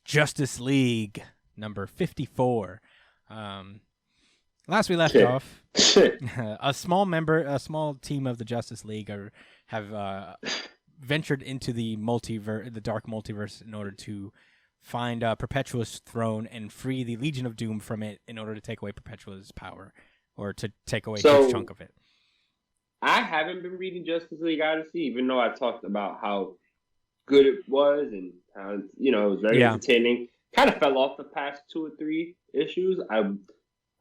Justice League number 54. Last we left off, a small team of the Justice League have ventured into the dark multiverse in order to find Perpetua's throne and free the Legion of Doom from it in order to take away Perpetua's power, or to take away a huge chunk of it. I haven't been reading Justice League Odyssey, even though I talked about how good it was and how it was very entertaining. Kind of fell off the past 2 or 3 issues. I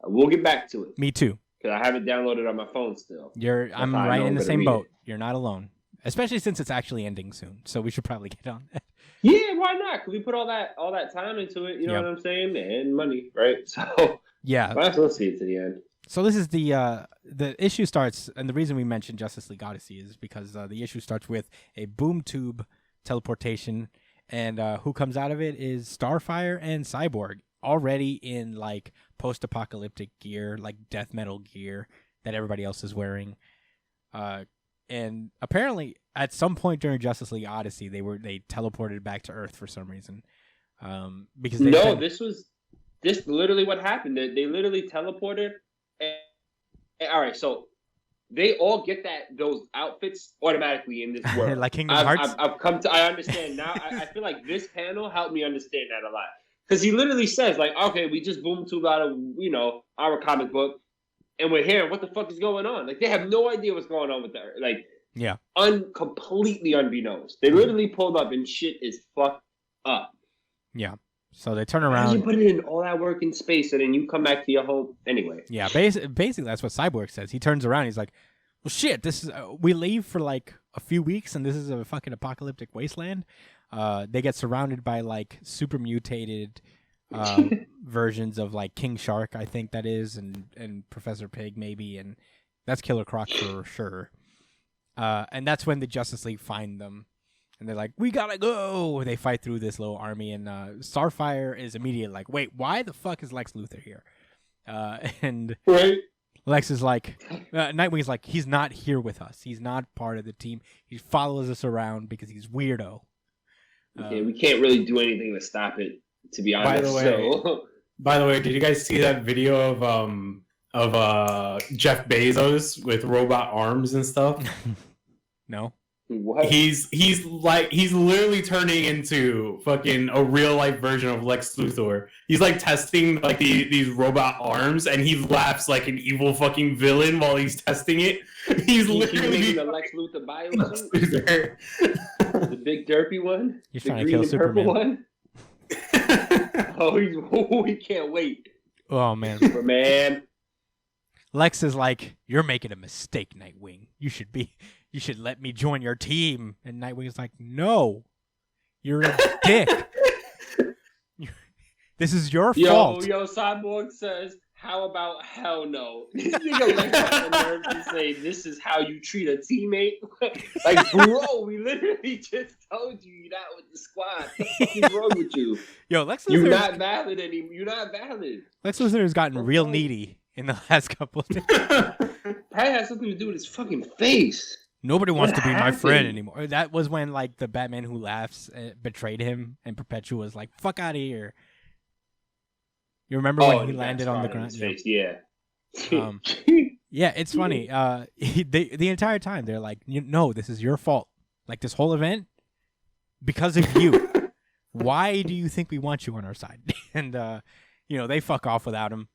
will get back to it. Me too. Because I have it downloaded on my phone still. I'm right in the same boat. You're not alone. Especially since it's actually ending soon. So we should probably get on that. Yeah, why not? Because we put all that time into it, you know what I'm saying? And money, right? So yeah. Might as well see it to the end. So this is the issue starts, and the reason we mentioned Justice League Odyssey is because the issue starts with a boom tube teleportation, and who comes out of it is Starfire and Cyborg, already in like post-apocalyptic gear, like death metal gear that everybody else is wearing. And apparently, at some point during Justice League Odyssey, they teleported back to Earth for some reason. Because this literally what happened. They literally teleported. And all right, so they all get those outfits automatically in this world. Like Kingdom Hearts. I understand now. I feel like this panel helped me understand that a lot, because he literally says like, okay, we just boom tube out of our comic book. And we're here. What the fuck is going on? Like, they have no idea what's going on with that. Like, completely unbeknownst. They literally pulled up and shit is fucked up. Yeah. So they turn around. You put in all that work in space, and then you come back to your home anyway. Yeah. Basically, that's what Cyborg says. He turns around. He's like, "Well, shit. This is we leave for like a few weeks, and this is a fucking apocalyptic wasteland." They get surrounded by like super mutated. Versions of like King Shark, I think that is, and Professor Pig maybe, and that's Killer Croc for sure. And that's when the Justice League find them, and they're like, "We gotta go!" They fight through this little army, and Starfire is immediately like, "Wait, why the fuck is Lex Luthor here?" And Lex is like, Nightwing's like, "He's not here with us. He's not part of the team. He follows us around because he's weirdo." Okay, we can't really do anything to stop it. To be honest, by the way, did you guys see that video of Jeff Bezos with robot arms and stuff? No. What? He's literally turning into fucking a real life version of Lex Luthor. He's like testing like these robot arms, and he laughs like an evil fucking villain while he's testing it. He's literally the Lex Luthor biosuit. The big derpy one. He's trying to kill Superman. One? We can't wait. Oh man. Superman. Lex is like, "You're making a mistake, Nightwing. You should let me join your team." And Nightwing is like, "No, you're a dick. This is your fault." Yo, Cyborg says, "How about hell no?" This nigga Lex has the nerve to say, "This is how you treat a teammate." Like, bro, we literally just told you you're not with the squad. What the fuck is wrong with you? Yo, Lex Luthor, you're not valid anymore. You're not valid. Lex Luthor has gotten real needy in the last couple of days. Probably has something to do with his fucking face. Nobody wants to be my friend anymore. That was when like the Batman Who Laughs betrayed him, and Perpetua was like, "Fuck out of here." You remember when he landed on the ground? Yeah. Yeah, it's funny. The entire time they're like, "No, this is your fault. Like this whole event, because of you. Why do you think we want you on our side?" And they fuck off without him.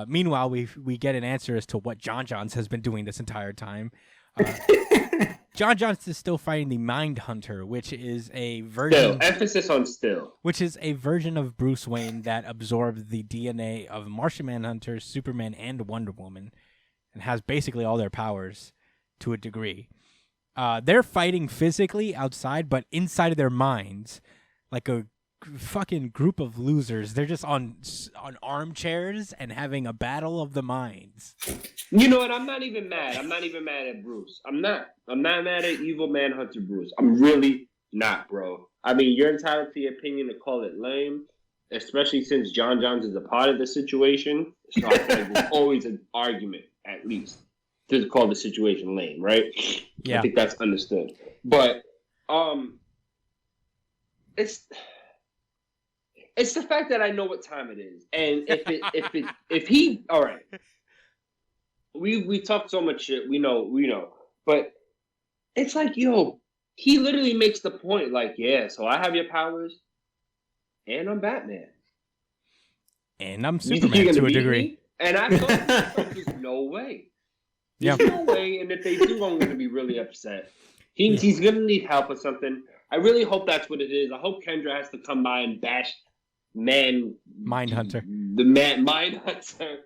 Meanwhile, we get an answer as to what Jon Johns has been doing this entire time. Jon Johns is still fighting the Mind Hunter, which is a version. Emphasis on still. Which is a version of Bruce Wayne that absorbed the DNA of Martian Manhunter, Superman, and Wonder Woman, and has basically all their powers to a degree. They're fighting physically outside, but inside of their minds, like a fucking group of losers. They're just on armchairs and having a battle of the minds. You know what? I'm not even mad. I'm not even mad at Bruce. I'm not mad at evil Manhunter Bruce. I'm really not, bro. I mean, you're entitled to your opinion to call it lame, especially since Jon Johns is a part of the situation. So I feel like there's always an argument, at least, to call the situation lame, right? Yeah. I think that's understood. But It's the fact that I know what time it is, and if he, all right, we talk so much shit, we know, but it's like, yo, he literally makes the point, like, yeah, so I have your powers, and I'm Batman, and I'm you think Superman you're gonna to a beat degree. me? And I thought, there's no way. There's no way, and if they do, I'm gonna be really upset. He's gonna need help or something. I really hope that's what it is. I hope Kendra has to come by and bash Mindhunter. the Mindhunter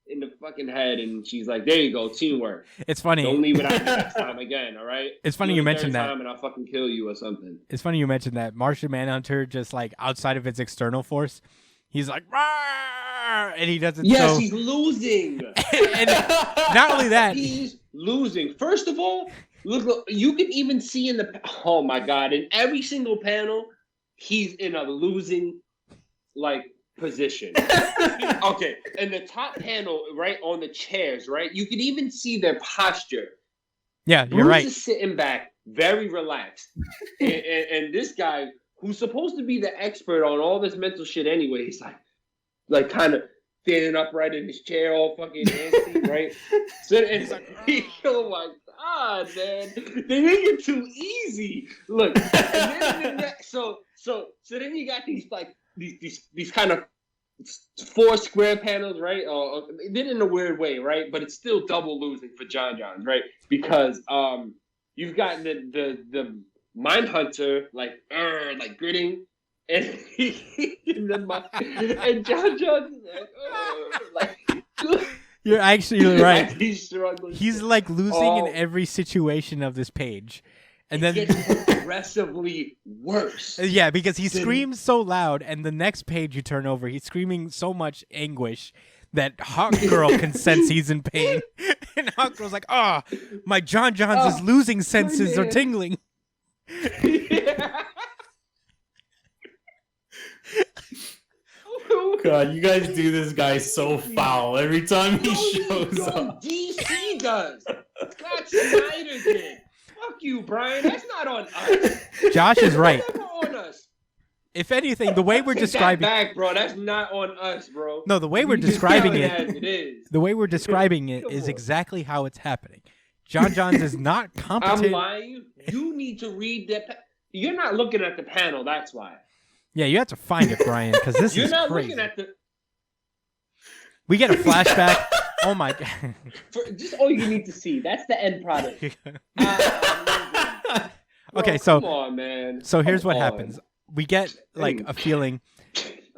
in the fucking head, and she's like, "There you go, teamwork. It's funny. Don't leave it out next time again, all right? It's funny you mentioned that. And I'll fucking kill you or something." It's funny you mentioned that. Martian Manhunter, just like outside of its external force, he's like, "Rawr!" And he doesn't. Yes, he's losing. And not only that, he's losing. First of all, look, you can even see in the. Oh my god! In every single panel, he's in a losing, like, position. Okay, in the top panel, right on the chairs, right, you can even see their posture. Yeah, you're Bruce right. is sitting back, very relaxed, and this guy, who's supposed to be the expert on all this mental shit anyway, he's like kind of standing upright in his chair, all fucking antsy, right? So and he's like, oh my god, man, they make it too easy. Look, and then, so then you got these like these kind of 4 square panels, right? Then in a weird way, right? But it's still double losing for Jon Johns, right? Because you've got the Mindhunter like gritting, and and Jon Johns is like, You're actually right. He's struggling. He's like losing in every situation of this page. And then it gets progressively worse. Yeah, because he screams so loud, and the next page you turn over, he's screaming so much anguish that Hawk Girl can sense he's in pain. And Hawk Girl's like, "Oh, my Jon Johns' losing senses are tingling." Yeah. God, you guys do this guy so foul every time he shows up. DC does. Scott Snyder did. Fuck you, Brian. That's not on us. Josh is right. That's not on us. If anything, the way we're describing that back, bro. That's not on us, bro. No, the way we're describing it, it is. The way we're describing it is exactly how it's happening. Jon Johns is not competent. I'm lying. You need to read that. You're not looking at the panel. That's why. Yeah, you have to find it, Brian, because this You're is not crazy. looking at the. We get a flashback. Oh my god! Just all you need to see. That's the end product. Okay, so come on, man. So here's what happens. We get like a feeling,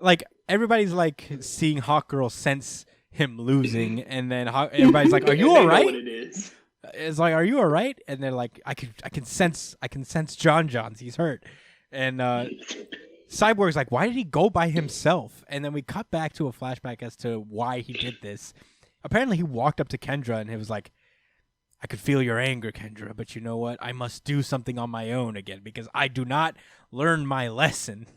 like everybody's like seeing Hawk Girl sense him losing, and then everybody's like, "Are you all right?" What it is. It's like, "Are you all right?" And they're like, "I can sense Jon Johns. He's hurt." And Cyborg's like, "Why did he go by himself?" And then we cut back to a flashback as to why he did this. Apparently, he walked up to Kendra and he was like, "I could feel your anger, Kendra, but you know what? I must do something on my own again because I do not learn my lesson."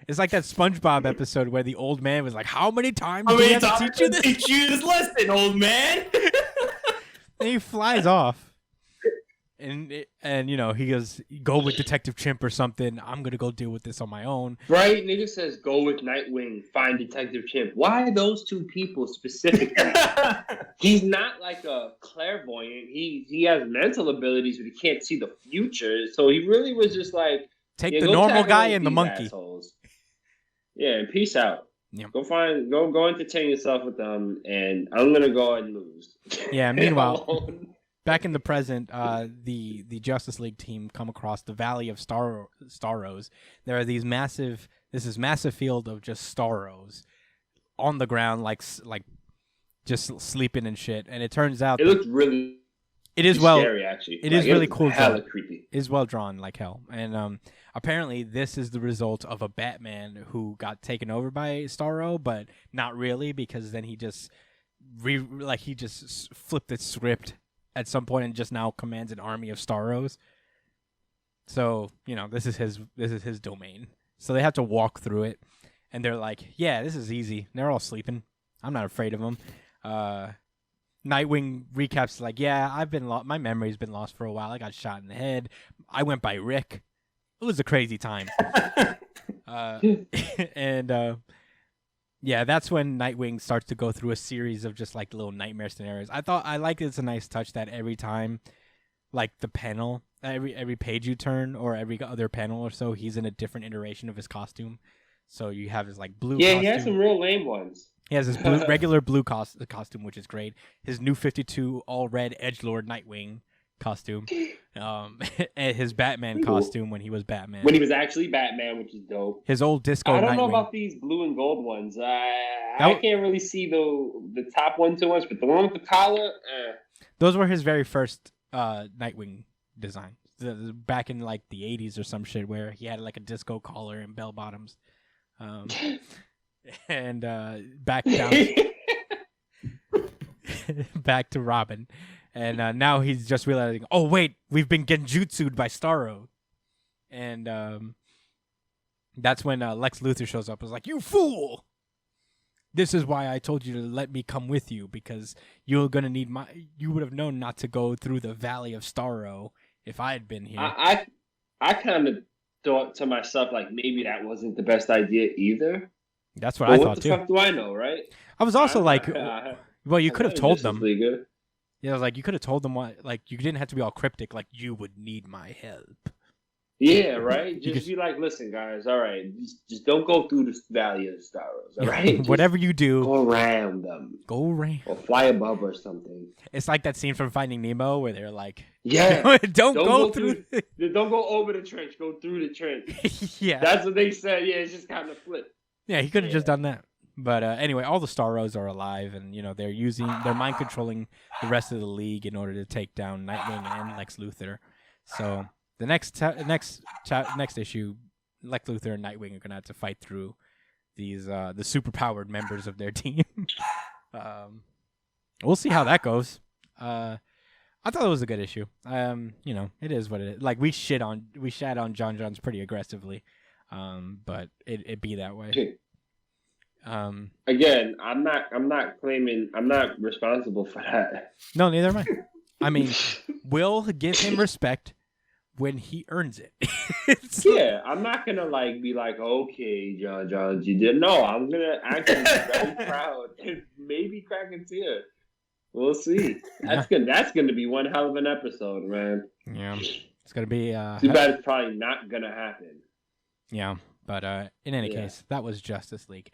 It's like that SpongeBob episode where the old man was like, "How many times do I have to teach you this? Teach you this lesson, old man." And he flies off. And you know, he goes, "Go with Detective Chimp or something. I'm going to go deal with this on my own." Right? Nigga says, "Go with Nightwing, find Detective Chimp." Why those two people specifically? He's not like a clairvoyant. He has mental abilities, but he can't see the future. So he really was just like, take the normal guy and the monkey. Assholes. Yeah, and peace out. Yeah. Go entertain yourself with them, and I'm going to go and lose. Yeah, meanwhile... Back in the present, the Justice League team come across the Valley of Starros. There are these massive field of just Starros on the ground, like just sleeping and shit. And it turns out it looked really scary, actually. It is really cool. Hella creepy. It is well drawn, like hell. And apparently, this is the result of a Batman who got taken over by Starro, but not really, because then he just flipped the script at some point and just now commands an army of Starros. So, you know, this is his domain. So they have to walk through it, and they're like, "Yeah, this is easy. They're all sleeping. I'm not afraid of them." Nightwing recaps like, "Yeah, my memory's been lost for a while. I got shot in the head. I went by Rick. It was a crazy time." And yeah, that's when Nightwing starts to go through a series of just like little nightmare scenarios. I like it's a nice touch that every time, like the panel, every page you turn or every other panel or so, he's in a different iteration of his costume. So you have his like blue. Yeah, costume. he has some real lame ones. He has his regular blue costume, which is great. His new 52 all red edgelord Nightwing costume, and his Batman costume when he was Batman. When he was actually Batman, which is dope. His old disco. I don't know Nightwing. about these blue and gold ones. I can't really see the top one too much, but the one with the collar. Those were his very first Nightwing designs. Back in like the 80s or some shit, where he had like a disco collar and bell bottoms. And back down, back to Robin. And now he's just realizing, oh, wait, we've been genjutsu'd by Starro. And that's when Lex Luthor shows up. Is like, you fool! This is why I told you to let me come with you, because you're going to need you would have known not to go through the Valley of Starro if I had been here. I kind of thought to myself, like, maybe that wasn't the best idea either. That's what I thought, what the fuck do I know, right? I was also well, you could have told them. Good. Yeah, I was like, you could have told them what, like, you didn't have to be all cryptic, like, you would need my help. Yeah, right? Just be like, listen, guys, all right, just don't go through the Valley of the Starros, all right? Whatever you do. Go around them. Go around. Or fly above or something. It's like that scene from Finding Nemo where they're like, yeah, don't go through. Don't go over the trench, go through the trench. Yeah. That's what they said. Yeah, it's just kind of flipped. Yeah, he could have just done that. But anyway, all the Starros are alive, and they're mind controlling the rest of the league in order to take down Nightwing and Lex Luthor. So the next issue, Lex Luthor and Nightwing are gonna have to fight through these the superpowered members of their team. We'll see how that goes. I thought it was a good issue. It is what it is. Like we shat on Jon Johns pretty aggressively, but it be that way. Again, I'm not claiming, I'm not responsible for that. No, neither am I. I mean, we'll give him respect when he earns it. Yeah, I'm not gonna be like, okay, Jon Johns, you did. No, I'm gonna actually be very proud and maybe crack a tear. We'll see. That's gonna be one hell of an episode, man. Yeah, it's gonna be. Too bad it's probably not gonna happen. Yeah. But in any case, that was Justice League.